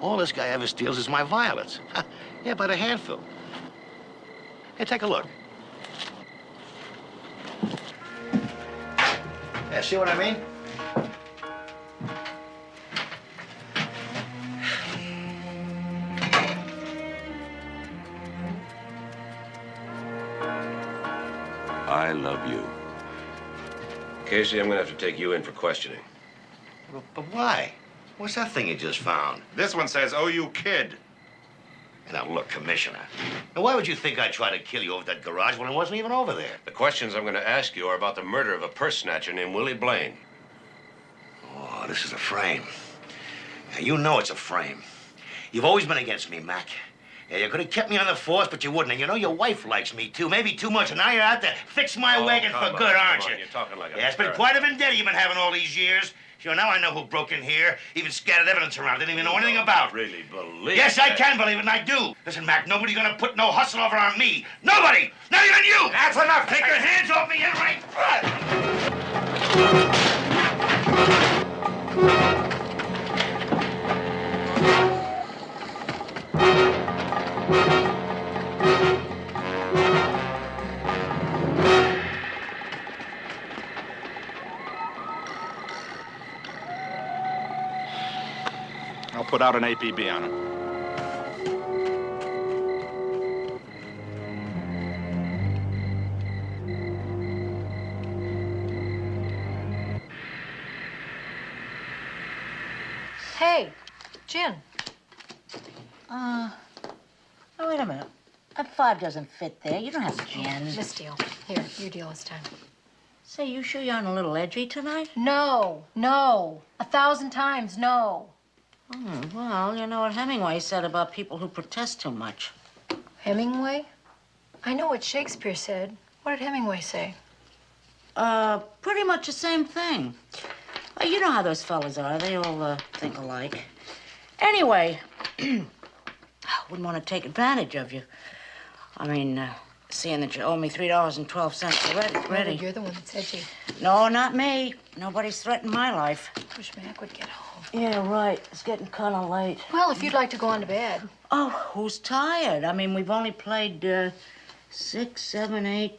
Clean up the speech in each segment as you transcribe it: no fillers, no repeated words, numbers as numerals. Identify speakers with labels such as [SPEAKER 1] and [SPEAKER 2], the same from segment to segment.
[SPEAKER 1] All this guy ever steals is my violets. Yeah, by the handful. Hey, take a look. Yeah, see what I mean?
[SPEAKER 2] I love you.
[SPEAKER 3] Casey, I'm gonna have to take you in for questioning.
[SPEAKER 1] But why? What's that thing you just found?
[SPEAKER 4] This one says, "Oh, you kid."
[SPEAKER 1] Now, look, Commissioner. Now, why would you think I'd try to kill you over that garage when I wasn't even over there?
[SPEAKER 3] The questions I'm gonna ask you are about the murder of a purse snatcher named Willie Blaine.
[SPEAKER 1] Oh, this is a frame. Now, you know it's a frame. You've always been against me, Mac. Yeah, you could have kept me on the force, but you wouldn't. And you know your wife likes me, too. Maybe too much. And now you're out to fix my wagon for good, aren't you?
[SPEAKER 3] You're talking like a
[SPEAKER 1] Yeah, it's been quite a vendetta you've been having all these years. Sure, now I know who broke in here, even scattered evidence around. Didn't even know anything about.
[SPEAKER 3] Really believe
[SPEAKER 1] Yes, I
[SPEAKER 3] that?
[SPEAKER 1] can believe it, and I do. Listen, Mac, nobody's gonna put no hustle over on me. Nobody! Not even you!
[SPEAKER 4] That's enough.
[SPEAKER 1] Take your hands off me, and right.
[SPEAKER 4] I'll put out an APB on him.
[SPEAKER 5] Hey, gin.
[SPEAKER 6] Oh, wait a minute. That 5 doesn't fit there. You don't have gin.
[SPEAKER 5] This deal. Here, your deal this time.
[SPEAKER 6] Say, you sure you're on a little edgy tonight?
[SPEAKER 5] No, no. 1,000 times no.
[SPEAKER 6] Well, you know what Hemingway said about people who protest too much.
[SPEAKER 5] Hemingway? I know what Shakespeare said. What did Hemingway say?
[SPEAKER 6] Pretty much the same thing. Well, you know how those fellas are. They all think alike. Anyway, I wouldn't want to take advantage of you. I mean, seeing that you owe me $3.12 already.
[SPEAKER 5] You're the one that's edgy.
[SPEAKER 6] No, not me. Nobody's threatened my life.
[SPEAKER 5] Wish Mac would get home.
[SPEAKER 6] Yeah, right. It's getting kind of late.
[SPEAKER 5] Well, if you'd like to go on to bed.
[SPEAKER 6] Oh, who's tired? I mean, we've only played 6, 7, 8,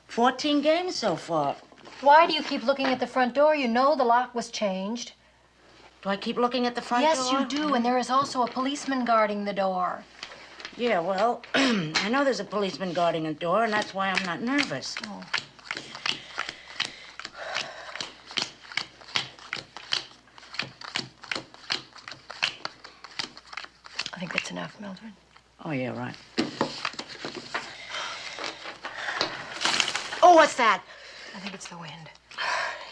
[SPEAKER 6] 14 games so far.
[SPEAKER 5] Why do you keep looking at the front door? You know the lock was changed.
[SPEAKER 6] Do I keep looking at the front door?
[SPEAKER 5] Yes, you do, and there is also a policeman guarding the door.
[SPEAKER 6] Yeah, well, I know there's a policeman guarding the door, and that's why I'm not nervous.
[SPEAKER 5] Oh. I think that's enough, Mildred.
[SPEAKER 6] Oh, yeah, right.
[SPEAKER 5] Oh, what's that? I think it's the wind.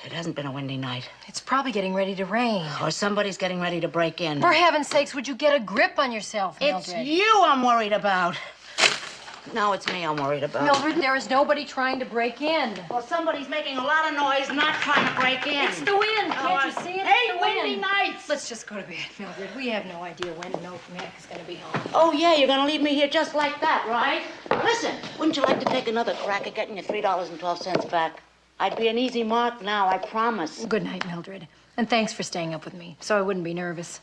[SPEAKER 6] It hasn't been a windy night.
[SPEAKER 5] It's probably getting ready to rain.
[SPEAKER 6] Or somebody's getting ready to break in.
[SPEAKER 5] For heaven's sakes, would you get a grip on yourself, Mildred?
[SPEAKER 6] It's you I'm worried about. No, it's me I'm worried about.
[SPEAKER 5] Mildred, there is nobody trying to break in.
[SPEAKER 6] Well, somebody's making a lot of noise, not trying to break in.
[SPEAKER 5] It's the wind. Can't you see it?
[SPEAKER 6] Hey,
[SPEAKER 5] It's the
[SPEAKER 6] windy
[SPEAKER 5] wind.
[SPEAKER 6] nights.
[SPEAKER 5] Let's just go to bed, Mildred. We have no idea when Mac is going to be home.
[SPEAKER 6] Oh, yeah, you're going to leave me here just like that, right? Listen, wouldn't you like to take another crack at getting your $3.12 back? I'd be an easy mark now, I promise.
[SPEAKER 5] Good night, Mildred. And thanks for staying up with me, so I wouldn't be nervous.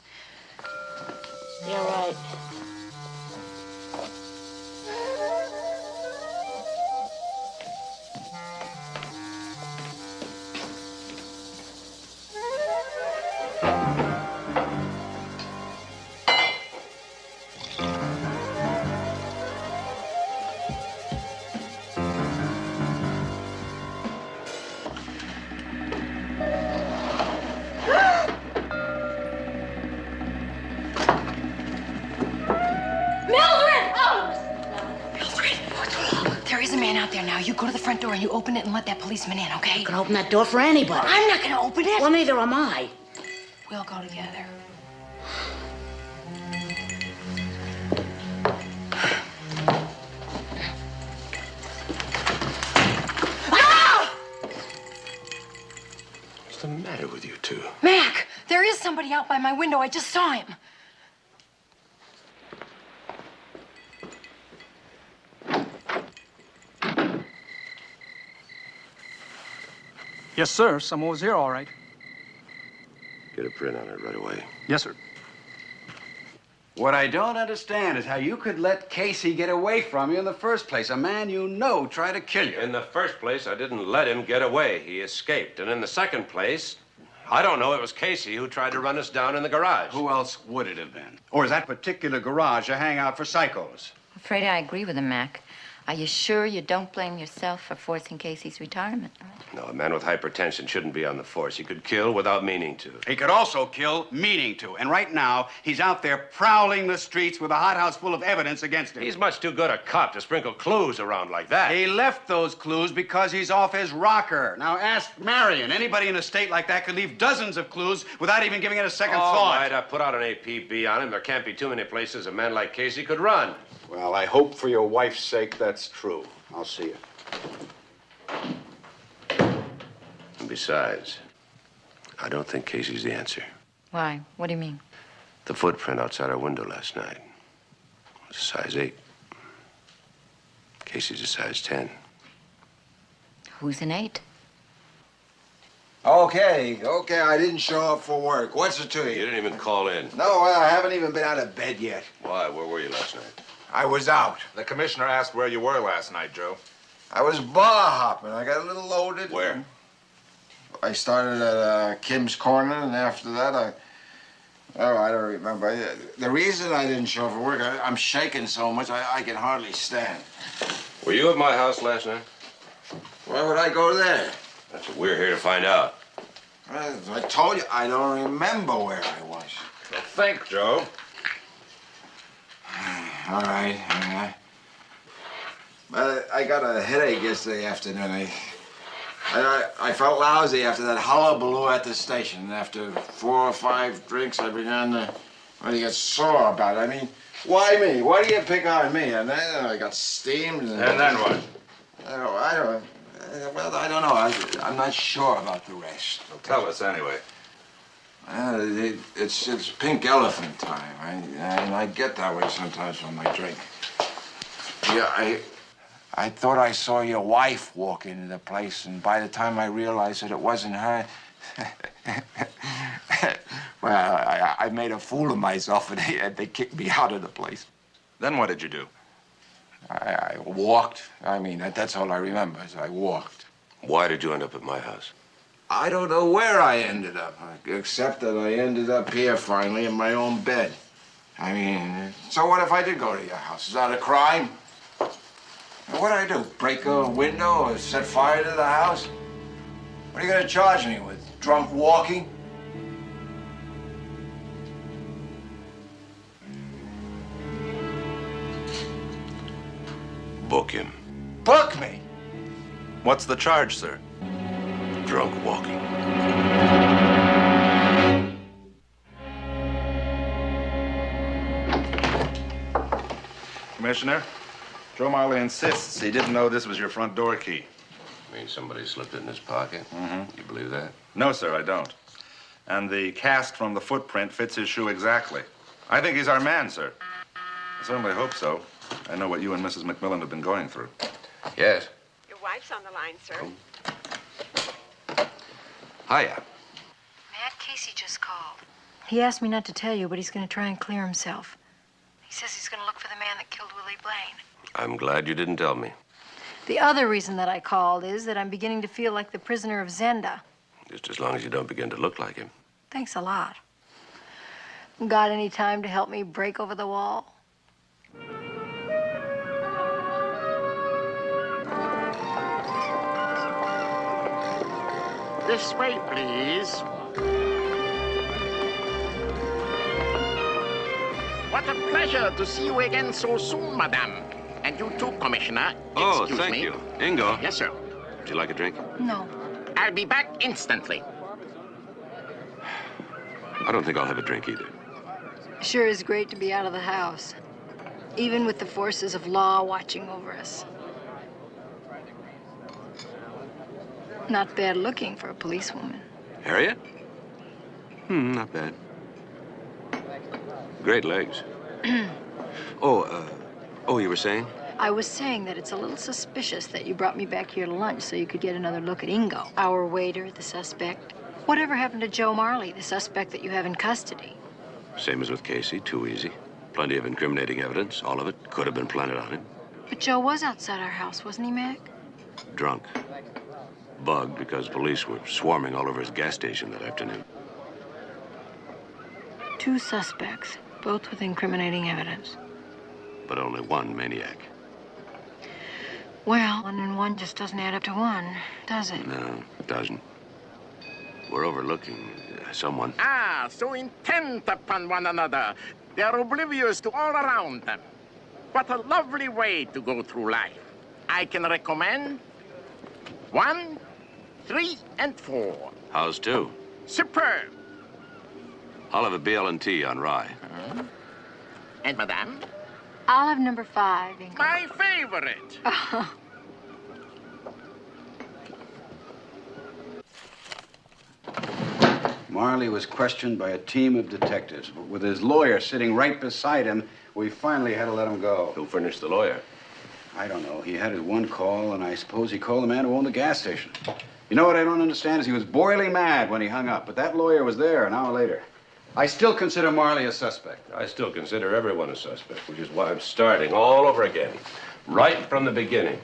[SPEAKER 6] You're right.
[SPEAKER 5] Now, you go to the front door and you open it and let that policeman in, okay?
[SPEAKER 6] You can open that door for anybody.
[SPEAKER 5] I'm not gonna open it.
[SPEAKER 6] Well, neither am I.
[SPEAKER 5] We'll go together. Ah!
[SPEAKER 3] What's the matter with you two?
[SPEAKER 5] Mac, there is somebody out by my window. I just saw him.
[SPEAKER 7] Yes, sir. Someone was here, all right.
[SPEAKER 3] Get a print on it right away.
[SPEAKER 7] Yes, sir.
[SPEAKER 8] What I don't understand is how you could let Casey get away from you in the first place. A man you know tried to kill you.
[SPEAKER 3] In the first place, I didn't let him get away. He escaped. And in the second place, I don't know. It was Casey who tried to run us down in the garage.
[SPEAKER 8] Who else would it have been? Or is that particular garage a hangout for psychos?
[SPEAKER 9] I'm afraid I agree with him, Mac. Are you sure you don't blame yourself for forcing Casey's retirement?
[SPEAKER 3] No, a man with hypertension shouldn't be on the force. He could kill without meaning to.
[SPEAKER 8] He could also kill meaning to. And right now, he's out there prowling the streets with a hothouse full of evidence against him.
[SPEAKER 3] He's much too good a cop to sprinkle clues around like that.
[SPEAKER 8] He left those clues because he's off his rocker. Now ask Marion. Anybody in a state like that could leave dozens of clues without even giving it a second thought.
[SPEAKER 3] All right, I put out an APB on him. There can't be too many places a man like Casey could run.
[SPEAKER 8] Well, I hope for your wife's sake that's true. I'll see you.
[SPEAKER 3] And besides, I don't think Casey's the answer.
[SPEAKER 9] Why? What do you mean?
[SPEAKER 3] The footprint outside our window last night was a size 8. Casey's a size 10.
[SPEAKER 9] Who's an 8?
[SPEAKER 10] Okay, I didn't show up for work. What's it to
[SPEAKER 3] You
[SPEAKER 10] you?
[SPEAKER 3] didn't even call in.
[SPEAKER 10] No, I haven't even been out of bed yet.
[SPEAKER 3] Why? Where were you last night?
[SPEAKER 10] I was out.
[SPEAKER 4] The commissioner asked where you were last night, Joe.
[SPEAKER 10] I was bar hopping. I got a little loaded.
[SPEAKER 3] Where?
[SPEAKER 10] I started at Kim's Corner, and after that, I don't remember. The reason I didn't show up for work, I'm shaking so much, I can hardly stand.
[SPEAKER 3] Were you at my house last night?
[SPEAKER 10] Why would I go there?
[SPEAKER 3] That's what we're here to find out.
[SPEAKER 10] I told you, I don't remember where I was.
[SPEAKER 4] Well, think, Joe.
[SPEAKER 10] All right. But I got a headache yesterday afternoon. I felt lousy after that hullabaloo at the station. And after 4 or 5 drinks, I began to get sore about it. I mean, why me? Why do you pick on me? And then I got steamed. And
[SPEAKER 4] then what?
[SPEAKER 10] Well, I don't know. I'm not sure about the rest.
[SPEAKER 4] Well, tell us anyway.
[SPEAKER 10] It's pink elephant time. And I get that way sometimes when I drink. Yeah, I thought I saw your wife walk into the place, and by the time I realized that it wasn't her, well, I made a fool of myself, and they kicked me out of the place.
[SPEAKER 4] Then what did you do?
[SPEAKER 10] I walked. I mean, that's all I remember, is I walked.
[SPEAKER 3] Why did you end up at my house?
[SPEAKER 10] I don't know where I ended up, except that I ended up here finally in my own bed. I mean, so what if I did go to your house? Is that a crime? What'd I do? Break a window or set fire to the house? What are you gonna charge me with? Drunk walking?
[SPEAKER 3] Book him.
[SPEAKER 10] Book me?
[SPEAKER 4] What's the charge, sir?
[SPEAKER 3] Drunk walking.
[SPEAKER 4] Commissioner, Joe Marley insists he didn't know this was your front door key.
[SPEAKER 3] Mean somebody slipped it in his pocket?
[SPEAKER 4] Mm-hmm.
[SPEAKER 3] You believe that?
[SPEAKER 4] No, sir, I don't. And the cast from the footprint fits his shoe exactly. I think he's our man, sir. I certainly hope so. I know what you and Mrs. McMillan have been going through.
[SPEAKER 3] Yes.
[SPEAKER 11] Your wife's on the line, sir.
[SPEAKER 3] Hiya.
[SPEAKER 5] Matt, Casey just called. He asked me not to tell you, but he's going to try and clear himself. He says he's going to look for the man that killed Willie Blaine.
[SPEAKER 3] I'm glad you didn't tell me.
[SPEAKER 5] The other reason that I called is that I'm beginning to feel like the prisoner of Zenda.
[SPEAKER 3] Just as long as you don't begin to look like him.
[SPEAKER 5] Thanks a lot. Got any time to help me break over the wall?
[SPEAKER 12] This way, please. What a pleasure to see you again so soon, madame. And you too, Commissioner. Excuse
[SPEAKER 3] thank
[SPEAKER 12] me.
[SPEAKER 3] you. Ingo.
[SPEAKER 12] Yes, sir.
[SPEAKER 3] Would you like a drink?
[SPEAKER 5] No.
[SPEAKER 12] I'll be back instantly.
[SPEAKER 3] I don't think I'll have a drink either.
[SPEAKER 5] Sure is great to be out of the house, even with the forces of law watching over us. Not bad looking for a policewoman.
[SPEAKER 3] Harriet? Not bad. Great legs. Oh, you were saying?
[SPEAKER 5] I was saying that it's a little suspicious that you brought me back here to lunch so you could get another look at Ingo, our waiter, the suspect. Whatever happened to Joe Marley, the suspect that you have in custody?
[SPEAKER 3] Same as with Casey, too easy.
[SPEAKER 2] Plenty of incriminating evidence. All of it could have been planted on him.
[SPEAKER 5] But Joe was outside our house, wasn't he, Mac?
[SPEAKER 2] Drunk. Bugged because police were swarming all over his gas station that afternoon.
[SPEAKER 5] 2 suspects, both with incriminating evidence.
[SPEAKER 2] But only one maniac.
[SPEAKER 5] Well, 1 and 1 just doesn't add up to 1, does it?
[SPEAKER 2] No, it doesn't. We're overlooking someone.
[SPEAKER 12] Ah, so intent upon one another. They're oblivious to all around them. What a lovely way to go through life. I can recommend 1, 3, and 4.
[SPEAKER 2] How's 2?
[SPEAKER 12] Superb.
[SPEAKER 2] I'll have a BL&T on rye.
[SPEAKER 12] And Madame?
[SPEAKER 5] I'll have number 5.
[SPEAKER 12] My favorite.
[SPEAKER 8] Marley was questioned by a team of detectives. But with his lawyer sitting right beside him, we finally had to let him go.
[SPEAKER 3] Who furnished the lawyer?
[SPEAKER 8] I don't know. He had his one call, and I suppose he called the man who owned the gas station. You know what I don't understand is he was boiling mad when he hung up, but that lawyer was there an hour later. I still consider Marley a suspect.
[SPEAKER 3] I still consider everyone a suspect, which is why I'm starting all over again. Right from the beginning.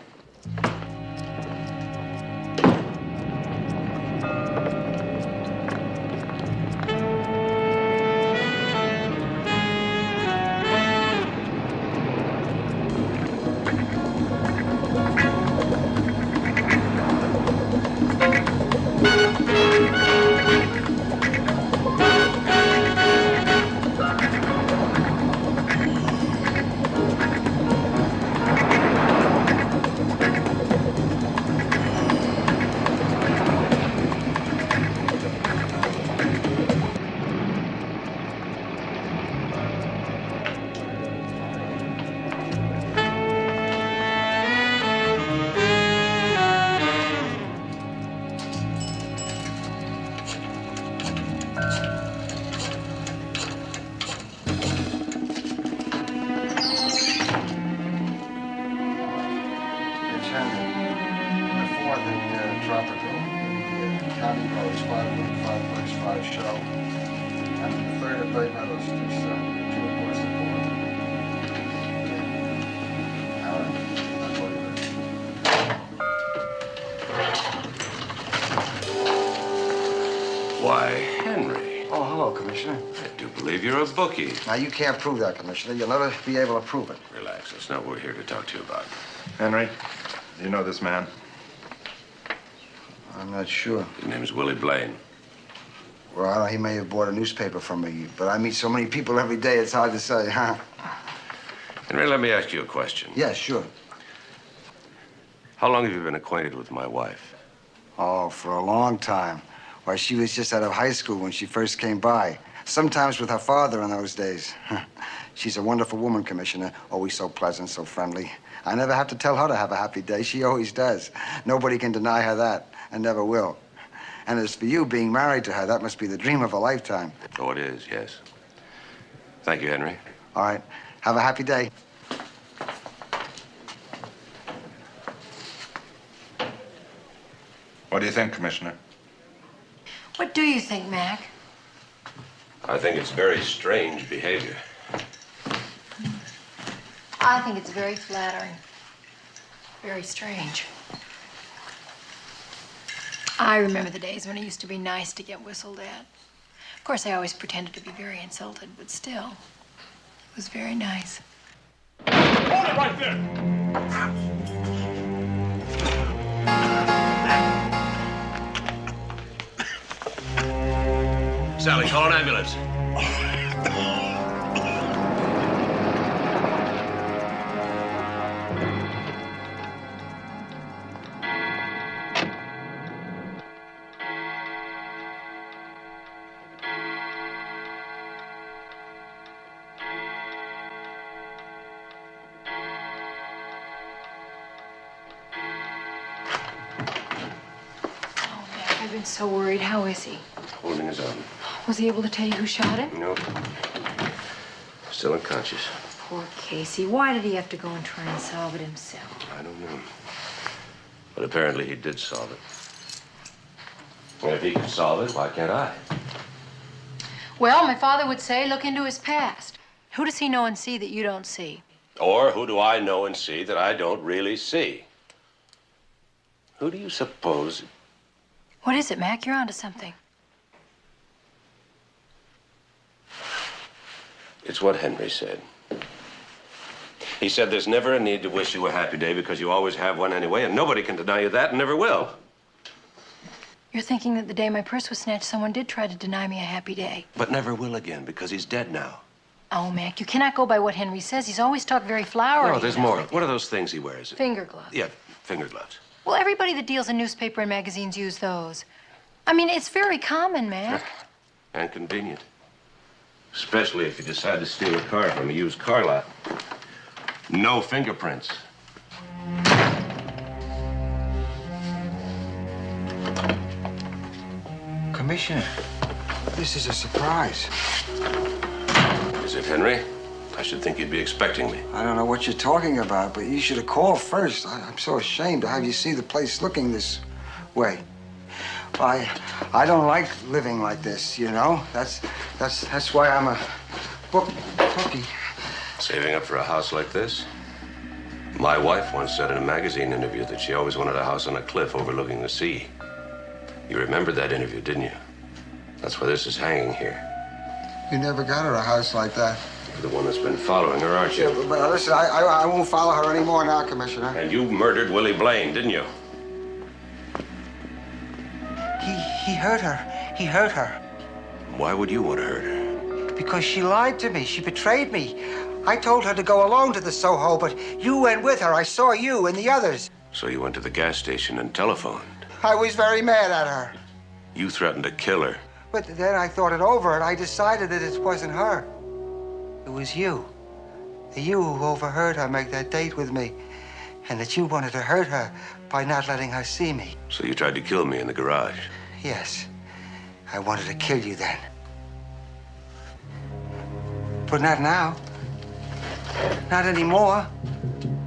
[SPEAKER 3] Why, Henry.
[SPEAKER 11] Oh, hello, Commissioner.
[SPEAKER 3] I do believe you're a bookie.
[SPEAKER 11] Now, you can't prove that, Commissioner. You'll never be able to prove it.
[SPEAKER 3] Relax. That's not what we're here to talk to you about.
[SPEAKER 4] Henry, do you know this man?
[SPEAKER 11] I'm not sure.
[SPEAKER 3] His name's Willie Blaine.
[SPEAKER 11] Well, he may have bought a newspaper from me, but I meet so many people every day, it's hard to say, huh?
[SPEAKER 3] Henry, let me ask you a question.
[SPEAKER 11] Yeah, sure.
[SPEAKER 3] How long have you been acquainted with my wife?
[SPEAKER 11] Oh, for a long time. Why, she was just out of high school when she first came by. Sometimes with her father in those days. She's a wonderful woman, Commissioner. Always so pleasant, so friendly. I never have to tell her to have a happy day. She always does. Nobody can deny her that, and never will. And as for you being married to her, that must be the dream of a lifetime.
[SPEAKER 3] Oh, it is, yes. Thank you, Henry.
[SPEAKER 11] All right. Have a happy day.
[SPEAKER 4] What do you think, Commissioner?
[SPEAKER 5] What do you think, Mac?
[SPEAKER 3] I think it's very strange behavior.
[SPEAKER 5] I think it's very flattering. Very strange. I remember the days when it used to be nice to get whistled at. Of course, I always pretended to be very insulted, but still, it was very nice.
[SPEAKER 13] Hold it right there!
[SPEAKER 2] Sally, call an ambulance.
[SPEAKER 5] I've been so worried. How is he?
[SPEAKER 3] Holding his own.
[SPEAKER 5] Was he able to tell you who shot him?
[SPEAKER 3] Nope. Still unconscious.
[SPEAKER 5] Poor Casey. Why did he have to go and try and solve it himself?
[SPEAKER 3] I don't know. But apparently he did solve it. And if he can solve it, why can't I?
[SPEAKER 5] Well, my father would say look into his past. Who does he know and see that you don't see?
[SPEAKER 3] Or who do I know and see that I don't really see? Who do you suppose?
[SPEAKER 5] What is it, Mac? You're onto something.
[SPEAKER 3] It's what Henry said. He said there's never a need to wish you a happy day because you always have one anyway, and nobody can deny you that and never will.
[SPEAKER 5] You're thinking that the day my purse was snatched, someone did try to deny me a happy day.
[SPEAKER 3] But never will again because he's dead now.
[SPEAKER 5] Oh, Mac, you cannot go by what Henry says. He's always talked very flowery.
[SPEAKER 3] No, there's more. What are those things he wears?
[SPEAKER 5] Finger gloves.
[SPEAKER 3] Yeah, finger gloves.
[SPEAKER 5] Well, everybody that deals in newspaper and magazines use those. I mean, it's very common, Mac.
[SPEAKER 3] And convenient. Especially if you decide to steal a car from a used car lot. No fingerprints.
[SPEAKER 11] Commissioner, this is a surprise.
[SPEAKER 3] Is it Henry? I should think you'd be expecting me.
[SPEAKER 11] I don't know what you're talking about, but you should have called first. I'm so ashamed to have you see the place looking this way. I don't like living like this, you know? That's why I'm a bookie.
[SPEAKER 3] Saving up for a house like this? My wife once said in a magazine interview that she always wanted a house on a cliff overlooking the sea. You remembered that interview, didn't you? That's why this is hanging here.
[SPEAKER 11] You never got her a house like that.
[SPEAKER 3] You're the one that's been following her, aren't you?
[SPEAKER 11] Yeah, but listen, I won't follow her anymore now, Commissioner.
[SPEAKER 3] And you murdered Willie Blaine, didn't you?
[SPEAKER 11] He hurt her. He hurt her.
[SPEAKER 3] Why would you want to hurt her?
[SPEAKER 11] Because she lied to me. She betrayed me. I told her to go alone to the Soho, but you went with her. I saw you and the others.
[SPEAKER 3] So you went to the gas station and telephoned.
[SPEAKER 11] I was very mad at her.
[SPEAKER 3] You threatened to kill her.
[SPEAKER 11] But then I thought it over, and I decided that it wasn't her. It was you. You who overheard her make that date with me, and that you wanted to hurt her by not letting her see me.
[SPEAKER 3] So you tried to kill me in the garage.
[SPEAKER 11] Yes. I wanted to kill you then. But not now. Not anymore.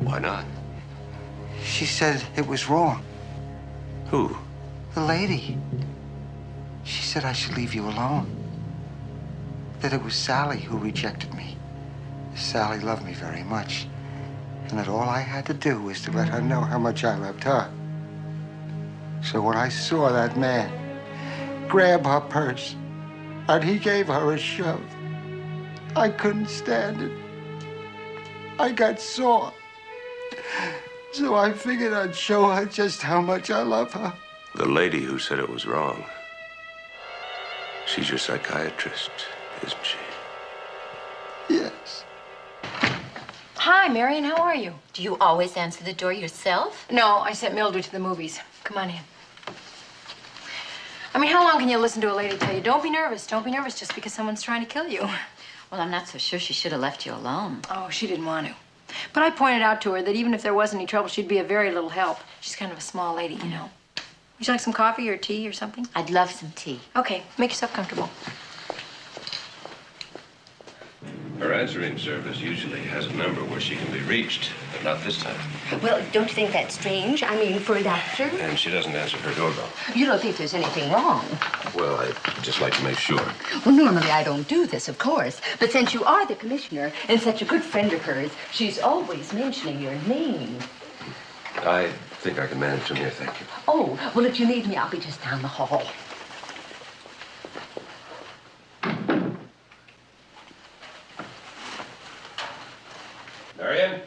[SPEAKER 3] Why not?
[SPEAKER 11] She said it was wrong.
[SPEAKER 3] Who?
[SPEAKER 11] The lady. She said I should leave you alone. That it was Sally who rejected me. Sally loved me very much. And that all I had to do was to let her know how much I loved her. So when I saw that man grab her purse and he gave her a shove, I couldn't stand it. I got sore. So I figured I'd show her just how much I love her.
[SPEAKER 3] The lady who said it was wrong. She's your psychiatrist, isn't she?
[SPEAKER 11] Yes.
[SPEAKER 5] Hi, Marion. How are you?
[SPEAKER 9] Do you always answer the door yourself?
[SPEAKER 5] No, I sent Mildred to the movies. Come on in. I mean, how long can you listen to a lady tell you, don't be nervous just because someone's trying to kill you?
[SPEAKER 9] Well, I'm not so sure she should have left you alone.
[SPEAKER 5] Oh, she didn't want to. But I pointed out to her that even if there wasn't any trouble, she'd be a very little help. She's kind of a small lady, you know. Would you like some coffee or tea or something?
[SPEAKER 9] I'd love some tea.
[SPEAKER 5] Okay, make yourself comfortable.
[SPEAKER 3] Her answering service usually has a number where she can be reached, but not this time.
[SPEAKER 14] Well, don't you think that's strange? I mean, for a doctor?
[SPEAKER 3] And she doesn't answer her doorbell.
[SPEAKER 14] You don't think there's anything wrong?
[SPEAKER 3] Well, I'd just like to make sure.
[SPEAKER 14] Well, normally I don't do this, of course. But since you are the commissioner and such a good friend of hers, she's always mentioning your name.
[SPEAKER 3] I think I can manage from here, thank you.
[SPEAKER 14] Oh, well, if you need me, I'll be just down the hall.
[SPEAKER 3] Marion?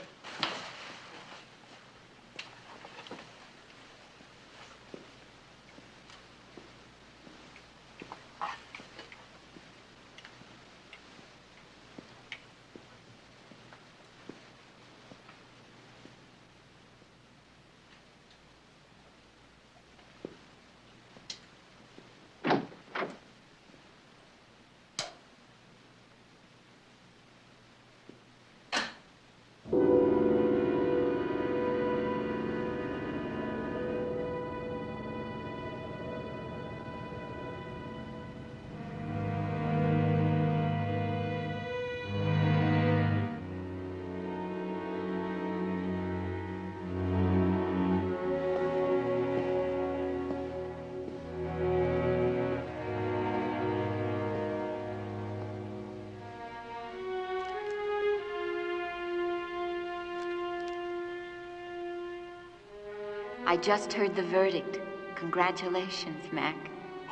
[SPEAKER 9] I just heard the verdict. Congratulations, Mac.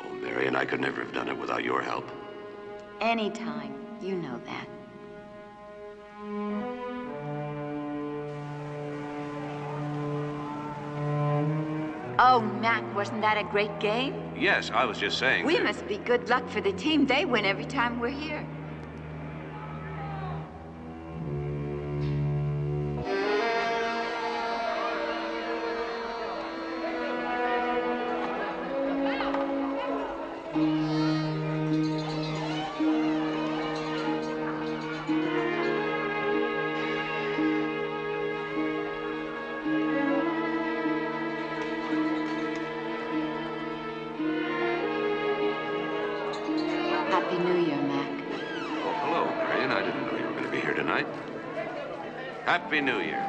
[SPEAKER 2] Oh, Marion, I could never have done it without your help.
[SPEAKER 9] Anytime. You know that. Oh, Mac, wasn't that a great game?
[SPEAKER 2] Yes, I was just saying.
[SPEAKER 9] We must be good luck for the team. They win every time we're here. Happy New Year, Mac.
[SPEAKER 2] Oh, hello, Marion. I didn't know you were going to be here tonight. Happy New Year.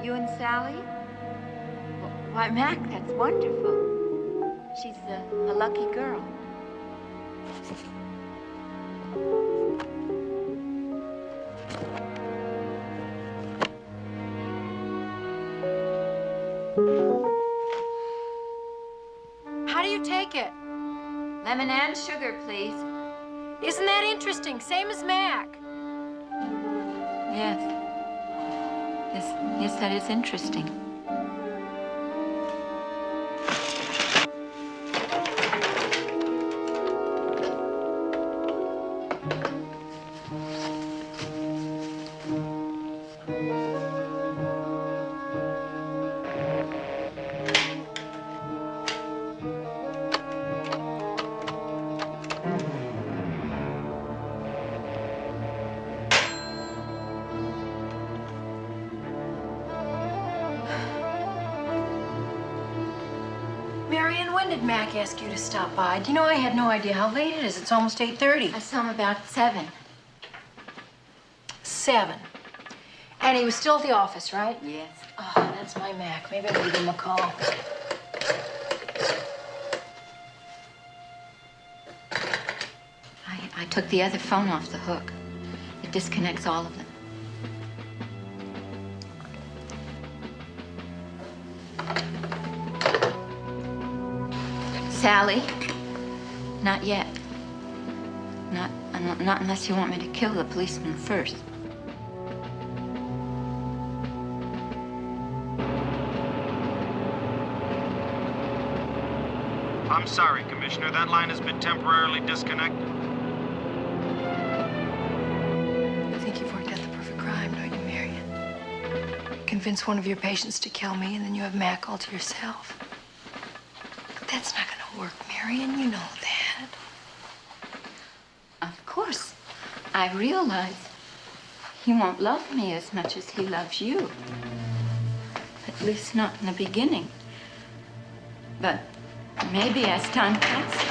[SPEAKER 9] You and Sally? Why, Mac, that's wonderful. She's a lucky girl.
[SPEAKER 5] How do you take it?
[SPEAKER 9] Lemon and sugar, please.
[SPEAKER 5] Isn't that interesting? Same as Mac.
[SPEAKER 9] Yes. Yes, that is interesting.
[SPEAKER 5] Marion, when did Mac ask you to stop by? Do you know I had no idea how late it is? It's almost 8:30.
[SPEAKER 9] I saw him about 7.
[SPEAKER 5] 7. And he was still at the office, right?
[SPEAKER 9] Yes.
[SPEAKER 5] Oh, that's my Mac. Maybe I better give him a call.
[SPEAKER 9] I took the other phone off the hook. It disconnects all of them. Sally? Not yet. Not unless you want me to kill the policeman first.
[SPEAKER 15] I'm sorry, Commissioner. That line has been temporarily disconnected.
[SPEAKER 5] I think you've worked out the perfect crime, don't you, Marion? Convince one of your patients to kill me, and then you have Mac all to yourself. But that's not going to work, Marion. You know that.
[SPEAKER 9] Of course. I realize he won't love me as much as he loves you. At least not in the beginning. But maybe as time passes.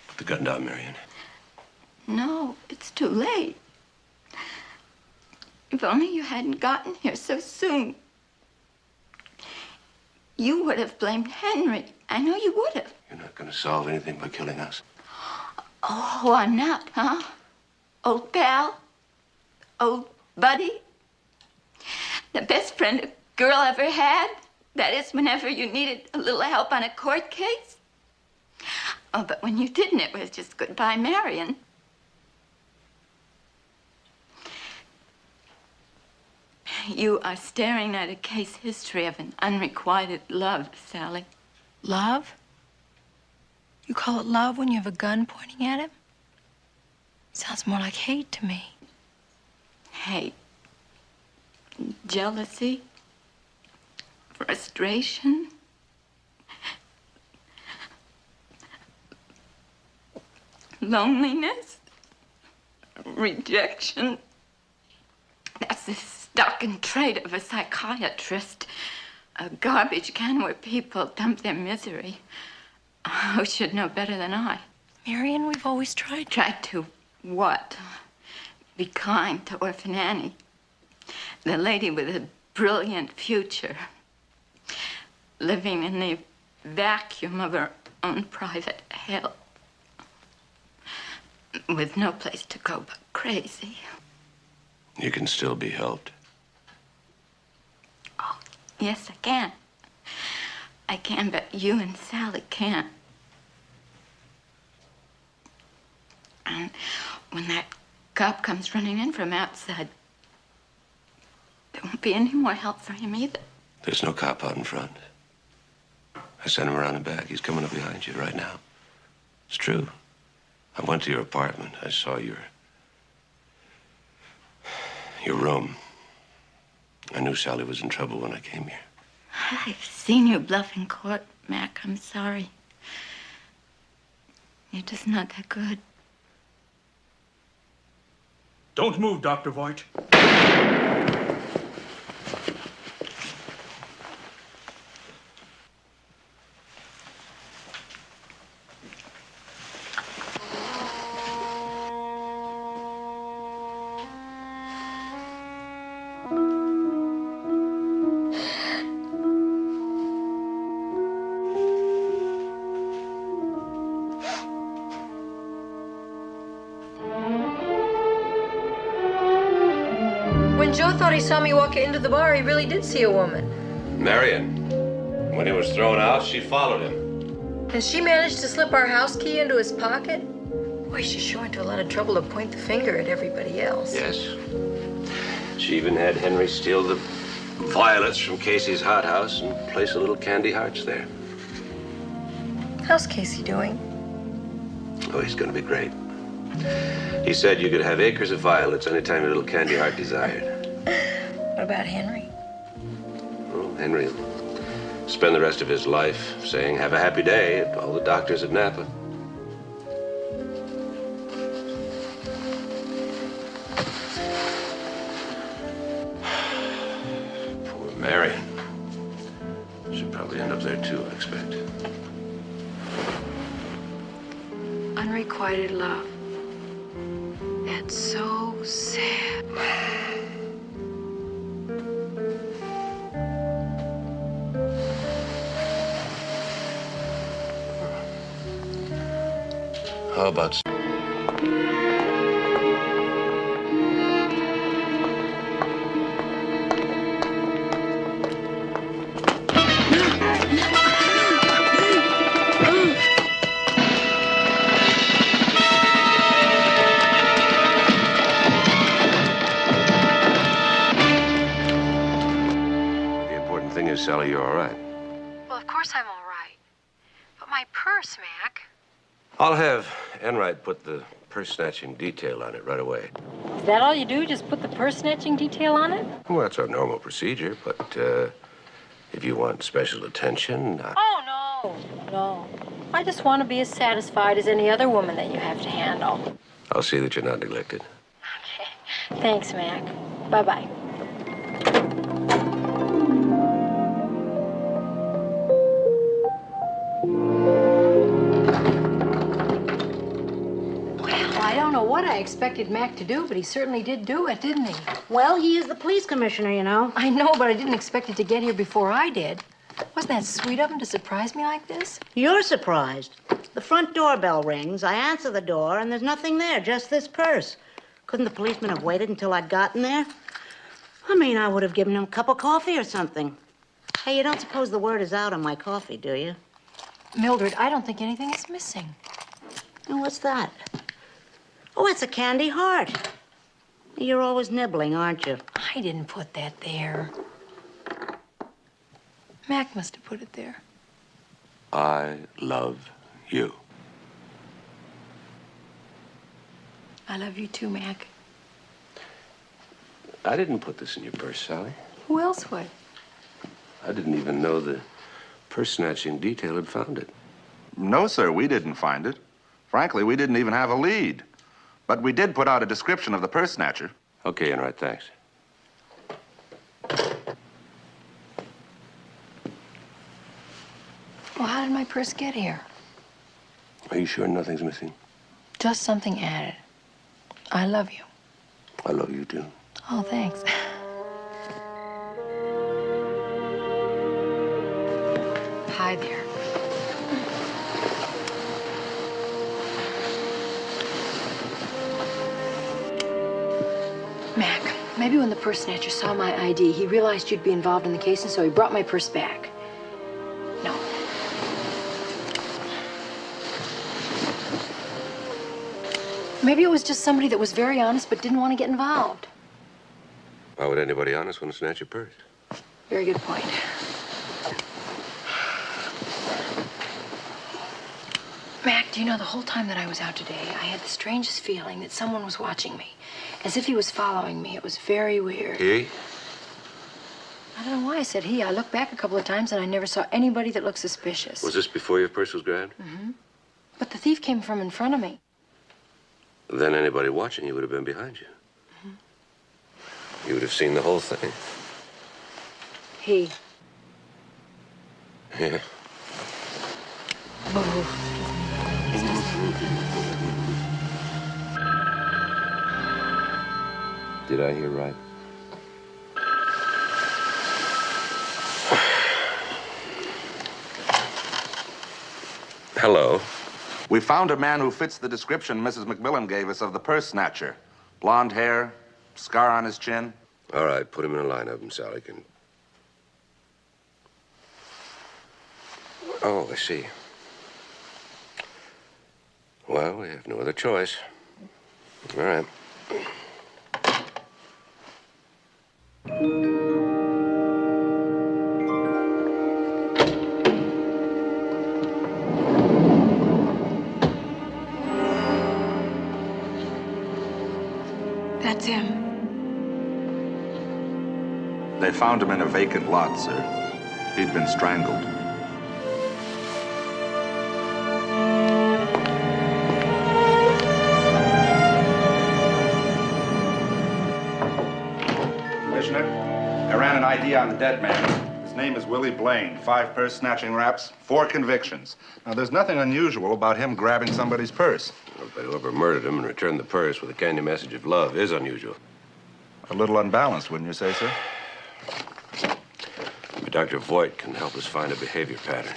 [SPEAKER 2] Put the gun down, Marion.
[SPEAKER 9] No, it's too late. If only you hadn't gotten here so soon. You would have blamed Henry. I know you would have.
[SPEAKER 2] You're not going to solve anything by killing us.
[SPEAKER 9] Oh, I'm not, huh? Old pal? Old buddy? The best friend a girl ever had? That is, whenever you needed a little help on a court case? Oh, but when you didn't, it was just goodbye, Marion. You are staring at a case history of an unrequited love, Sally.
[SPEAKER 5] Love? You call it love when you have a gun pointing at him? Sounds more like hate to me.
[SPEAKER 9] Hate. Jealousy. Frustration. Loneliness. rejection. That's the stock and trade of a psychiatrist. A garbage can where people dump their misery. Who should know better than I?
[SPEAKER 5] Marion, we've always tried.
[SPEAKER 9] Tried to what? Be kind to Orphan Annie. The lady with a brilliant future. Living in the vacuum of her own private hell. With no place to go but crazy.
[SPEAKER 2] You can still be helped.
[SPEAKER 9] Oh, yes, I can. I can, but you and Sally can't. And when that cop comes running in from outside, there won't be any more help for him either.
[SPEAKER 2] There's no cop out in front. I sent him around the back. He's coming up behind you right now. It's true. I went to your apartment. I saw your room. I knew Sally was in trouble when I came here.
[SPEAKER 9] I've seen you bluff in court, Mac. I'm sorry. You're just not that good.
[SPEAKER 7] Don't move, Dr. Voigt.
[SPEAKER 5] When Joe thought he saw me walk into the bar, he really did see a woman.
[SPEAKER 2] Marion. When he was thrown out, she followed him.
[SPEAKER 5] And she managed to slip our house key into his pocket? Boy, she's sure into a lot of trouble to point the finger at everybody else.
[SPEAKER 2] Yes. She even had Henry steal the violets from Casey's hothouse and place a little candy hearts there.
[SPEAKER 5] How's Casey doing?
[SPEAKER 2] Oh, he's going to be great. He said you could have acres of violets anytime your little candy heart desired.
[SPEAKER 5] What about Henry?
[SPEAKER 2] Well, Henry will spend the rest of his life saying, "Have a happy day," at all the doctors at Napa. Poor Marion. She'll probably end up there too, I expect.
[SPEAKER 5] Unrequited love. That's so sad.
[SPEAKER 2] How about... Sally, you're all right.
[SPEAKER 5] Well, of course I'm all right. But my purse, Mac.
[SPEAKER 2] I'll have Enright put the purse-snatching detail on it right away.
[SPEAKER 5] Is that all you do? Just put the purse-snatching detail on it?
[SPEAKER 2] Well, that's our normal procedure, but if you want special attention...
[SPEAKER 5] Oh, no. I just want to be as satisfied as any other woman that you have to handle.
[SPEAKER 2] I'll see that you're not neglected.
[SPEAKER 5] Okay. Thanks, Mac. Bye-bye. What I expected Mac to do, but he certainly did do it, didn't he?
[SPEAKER 6] Well, he is the police commissioner, you know.
[SPEAKER 5] I know, but I didn't expect it to get here before I did. Wasn't that sweet of him to surprise me like this?
[SPEAKER 6] You're surprised. The front doorbell rings, I answer the door, and there's nothing there, just this purse. Couldn't the policeman have waited until I'd gotten there? I mean, I would have given him a cup of coffee or something. Hey, you don't suppose the word is out on my coffee, do you?
[SPEAKER 5] Mildred, I don't think anything is missing.
[SPEAKER 6] And what's that? Oh, it's a candy heart. You're always nibbling, aren't you?
[SPEAKER 5] I didn't put that there. Mac must have put it there.
[SPEAKER 2] I love you.
[SPEAKER 5] I love you too, Mac.
[SPEAKER 2] I didn't put this in your purse, Sally.
[SPEAKER 5] Who else would?
[SPEAKER 2] I didn't even know the purse-snatching detail had found it.
[SPEAKER 4] No, sir, we didn't find it. Frankly, we didn't even have a lead. But we did put out a description of the purse snatcher.
[SPEAKER 3] Okay, Enright, thanks.
[SPEAKER 5] Well, how did my purse get here?
[SPEAKER 3] Are you sure nothing's missing?
[SPEAKER 5] Just something added. I love you.
[SPEAKER 3] I love you, too.
[SPEAKER 5] Oh, thanks. Hi there. Mac, maybe when the purse snatcher saw my ID, he realized you'd be involved in the case, and so he brought my purse back. No. Maybe it was just somebody that was very honest but didn't want to get involved.
[SPEAKER 3] Why would anybody honest want to snatch your purse?
[SPEAKER 5] Very good point. Mac, do you know, the whole time that I was out today, I had the strangest feeling that someone was watching me. As if he was following me. It was very weird.
[SPEAKER 3] He?
[SPEAKER 5] I don't know why I said he. I looked back a couple of times and I never saw anybody that looked suspicious.
[SPEAKER 3] Was this before your purse was grabbed?
[SPEAKER 5] Mm-hmm. But the thief came from in front of me.
[SPEAKER 3] Then anybody watching you would have been behind you.
[SPEAKER 5] Mm-hmm.
[SPEAKER 3] You would have seen the whole thing.
[SPEAKER 5] He.
[SPEAKER 3] Yeah.
[SPEAKER 5] Oh.
[SPEAKER 3] Did I hear right? Hello.
[SPEAKER 4] We found a man who fits the description Mrs. McMillan gave us of the purse snatcher. Blonde hair, scar on his chin.
[SPEAKER 3] All right, put him in a lineup and Sally can... Oh, I see. Well, we have no other choice. All right.
[SPEAKER 5] That's him.
[SPEAKER 4] They found him in a vacant lot, sir. He'd been strangled. Commissioner, I ran an ID on the dead man. His name is Willie Blaine. 5 purse snatching raps, 4 convictions. Now, there's nothing unusual about him grabbing somebody's purse.
[SPEAKER 3] But whoever murdered him and returned the purse with a candy message of love is unusual.
[SPEAKER 4] A little unbalanced, wouldn't you say, sir?
[SPEAKER 3] But Dr. Voigt can help us find a behavior pattern.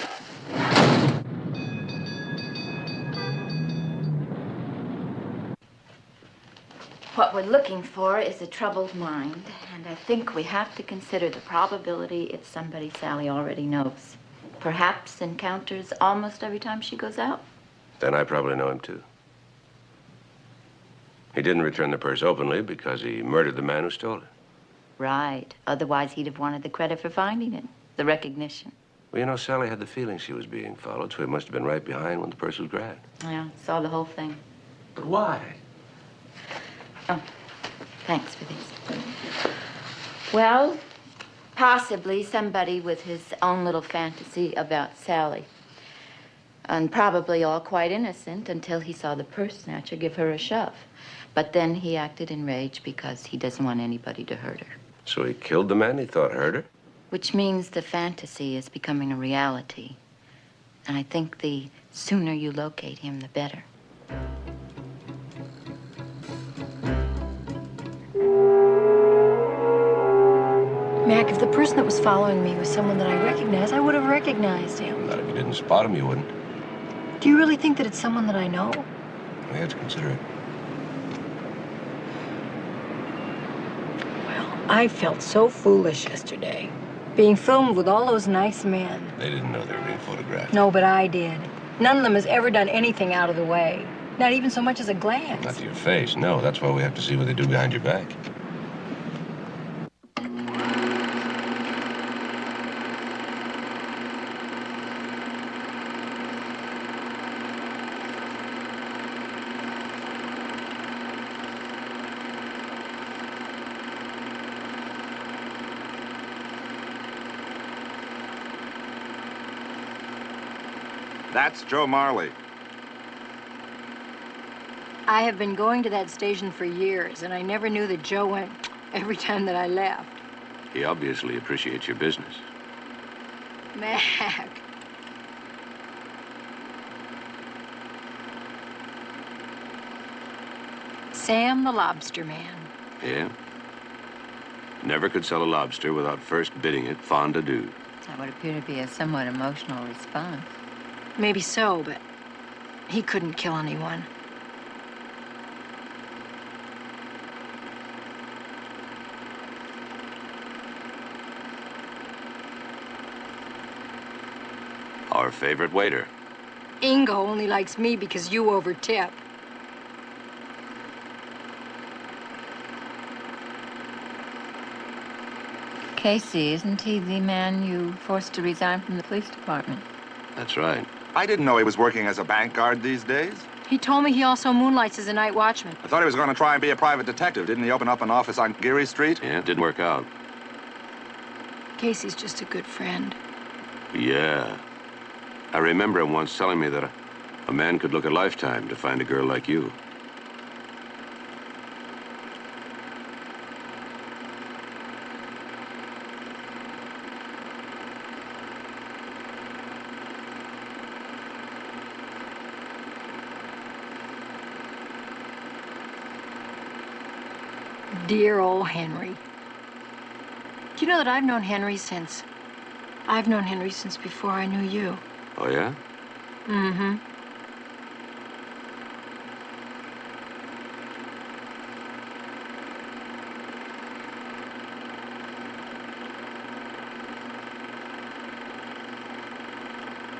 [SPEAKER 9] What we're looking for is a troubled mind, and I think we have to consider the probability it's somebody Sally already knows. Perhaps encounters almost every time she goes out.
[SPEAKER 3] Then I probably know him, too. He didn't return the purse openly because he murdered the man who stole it.
[SPEAKER 9] Right. Otherwise, he'd have wanted the credit for finding it, the recognition.
[SPEAKER 3] Well, you know, Sally had the feeling she was being followed, so he must have been right behind when the purse was grabbed.
[SPEAKER 9] Yeah, saw the whole thing.
[SPEAKER 3] But why?
[SPEAKER 9] Oh, thanks for these. Well, possibly somebody with his own little fantasy about Sally. And probably all quite innocent until he saw the purse snatcher give her a shove. But then he acted in rage because he doesn't want anybody to hurt her.
[SPEAKER 3] So he killed the man he thought hurt her?
[SPEAKER 9] Which means the fantasy is becoming a reality. And I think the sooner you locate him, the better.
[SPEAKER 5] Mac, if the person that was following me was someone that I recognized, I would have recognized him.
[SPEAKER 3] Not if you didn't spot him, you wouldn't.
[SPEAKER 5] Do you really think that it's someone that I know?
[SPEAKER 3] We have to consider it.
[SPEAKER 5] I felt so foolish yesterday, being filmed with all those nice men.
[SPEAKER 3] They didn't know they were being photographed.
[SPEAKER 5] No, but I did. None of them has ever done anything out of the way. Not even so much as a glance.
[SPEAKER 3] Not to your face, no. That's why we have to see what they do behind your back.
[SPEAKER 4] That's Joe Marley.
[SPEAKER 5] I have been going to that station for years, and I never knew that Joe went every time that I left.
[SPEAKER 2] He obviously appreciates your business.
[SPEAKER 5] Mac. Sam the Lobster Man.
[SPEAKER 2] Yeah? Never could sell a lobster without first bidding it fondue.
[SPEAKER 9] That would appear to be a somewhat emotional response.
[SPEAKER 5] Maybe so, but he couldn't kill anyone.
[SPEAKER 2] Our favorite waiter.
[SPEAKER 5] Ingo only likes me because you overtip.
[SPEAKER 9] Casey, isn't he the man you forced to resign from the police department?
[SPEAKER 2] That's right.
[SPEAKER 4] I didn't know he was working as a bank guard these days.
[SPEAKER 5] He told me he also moonlights as a night watchman.
[SPEAKER 4] I thought he was going to try and be a private detective. Didn't he open up an office on Geary Street?
[SPEAKER 2] Yeah, it didn't work out.
[SPEAKER 5] Casey's just a good friend.
[SPEAKER 2] Yeah. I remember him once telling me that a man could look a lifetime to find a girl like you.
[SPEAKER 5] Dear old Henry. Do you know that I've known Henry since before I knew you?
[SPEAKER 2] Oh, yeah?
[SPEAKER 5] Mm-hmm.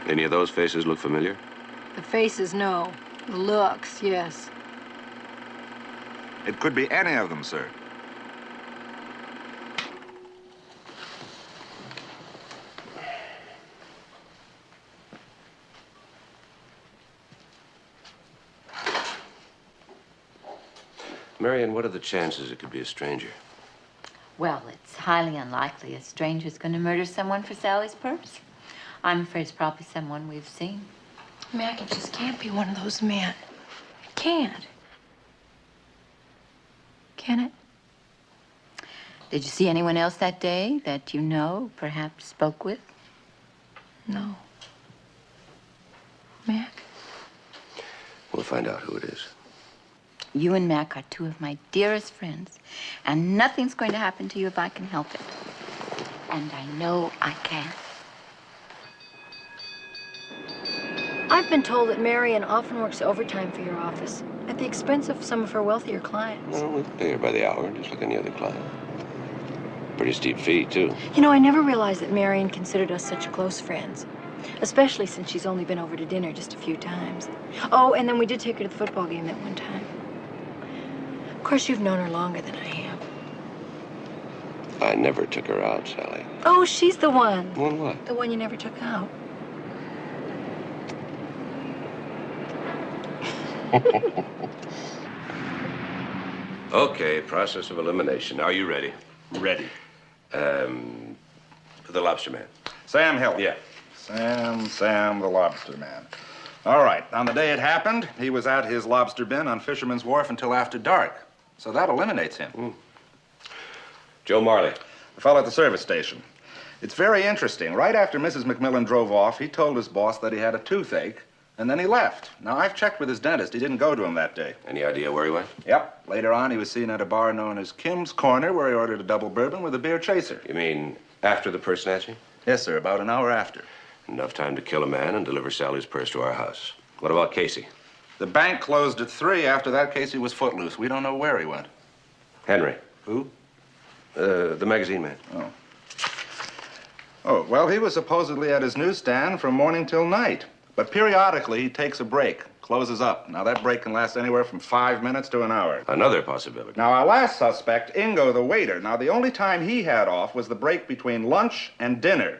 [SPEAKER 2] Any of those faces look familiar?
[SPEAKER 5] The faces, no. The looks, yes.
[SPEAKER 4] It could be any of them, sir.
[SPEAKER 2] Marion, what are the chances it could be a stranger?
[SPEAKER 9] Well, it's highly unlikely a stranger's going to murder someone for Sally's purse. I'm afraid it's probably someone we've seen.
[SPEAKER 5] Mac, it just can't be one of those men. It can't. Can it?
[SPEAKER 9] Did you see anyone else that day that you know, perhaps spoke with?
[SPEAKER 5] No. Mac?
[SPEAKER 2] We'll find out who it is.
[SPEAKER 9] You and Mac are two of my dearest friends, and nothing's going to happen to you if I can help it. And I know I can.
[SPEAKER 5] I've been told that Marion often works overtime for your office at the expense of some of her wealthier clients.
[SPEAKER 2] Well, we pay her by the hour, just like any other client. Pretty steep fee, too.
[SPEAKER 5] You know, I never realized that Marion considered us such close friends, especially since she's only been over to dinner just a few times. Oh, and then we did take her to the football game that one time. Of course, you've known her longer than I have.
[SPEAKER 2] I never took her out, Sally.
[SPEAKER 5] Oh, she's the one.
[SPEAKER 2] One what?
[SPEAKER 5] The one you never took out.
[SPEAKER 2] Okay, process of elimination. Are you ready?
[SPEAKER 4] Ready.
[SPEAKER 2] The Lobster Man.
[SPEAKER 4] Sam Hill.
[SPEAKER 2] Yeah.
[SPEAKER 4] Sam the Lobster Man. All right. On the day it happened, he was at his lobster bin on Fisherman's Wharf until after dark. So that eliminates him.
[SPEAKER 2] Joe Marley.
[SPEAKER 4] The fellow at the service station. It's very interesting. Right after Mrs. McMillan drove off, he told his boss that he had a toothache, and then he left. Now, I've checked with his dentist. He didn't go to him that day.
[SPEAKER 2] Any idea where he went?
[SPEAKER 4] Yep. Later on, he was seen at a bar known as Kim's Corner, where he ordered a double bourbon with a beer chaser.
[SPEAKER 2] You mean after the purse snatching?
[SPEAKER 4] Yes, sir. About an hour after.
[SPEAKER 2] Enough time to kill a man and deliver Sally's purse to our house. What about Casey?
[SPEAKER 4] The bank closed at 3. After that, Casey was footloose. We don't know where he went.
[SPEAKER 2] Henry.
[SPEAKER 4] Who?
[SPEAKER 2] The magazine man.
[SPEAKER 4] Oh. Oh, well, he was supposedly at his newsstand from morning till night. But periodically, he takes a break, closes up. Now, that break can last anywhere from 5 minutes to an hour.
[SPEAKER 2] Another possibility.
[SPEAKER 4] Now, our last suspect, Ingo, the waiter. Now, the only time he had off was the break between lunch and dinner.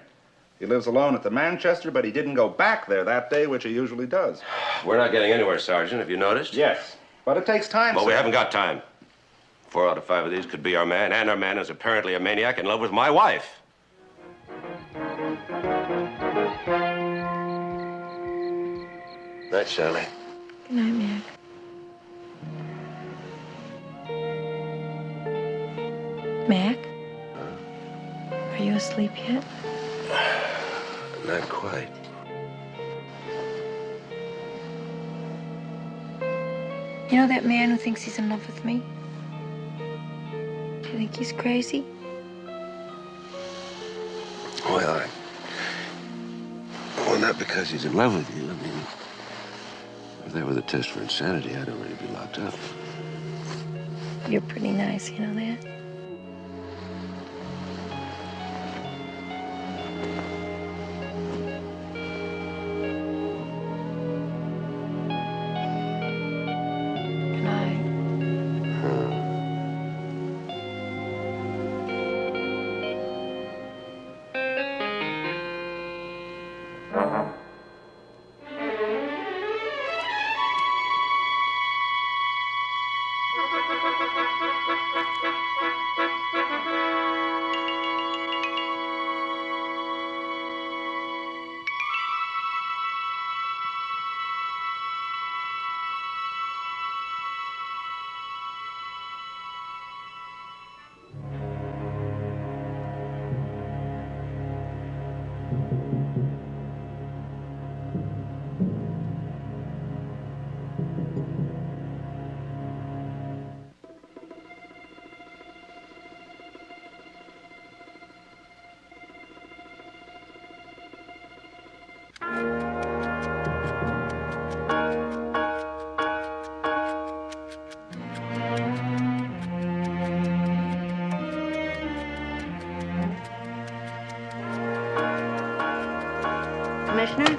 [SPEAKER 4] He lives alone at the Manchester, but he didn't go back there that day, which he usually does.
[SPEAKER 2] We're not getting anywhere, Sergeant, have you noticed?
[SPEAKER 4] Yes, but it takes time,
[SPEAKER 2] Well,
[SPEAKER 4] sir.
[SPEAKER 2] we haven't got time. 4 out of 5 of these could be our man, and our man is apparently a maniac in love with my wife. Night, Sally.
[SPEAKER 5] Good night, Mac. Mac? Are you asleep yet?
[SPEAKER 2] Not quite.
[SPEAKER 5] You know that man who thinks he's in love with me? Do you think he's crazy?
[SPEAKER 2] Well, not because he's in love with you. I mean, if that were the test for insanity, I'd already be locked up.
[SPEAKER 5] You're pretty nice, you know that? Good night.
[SPEAKER 6] Commissioner?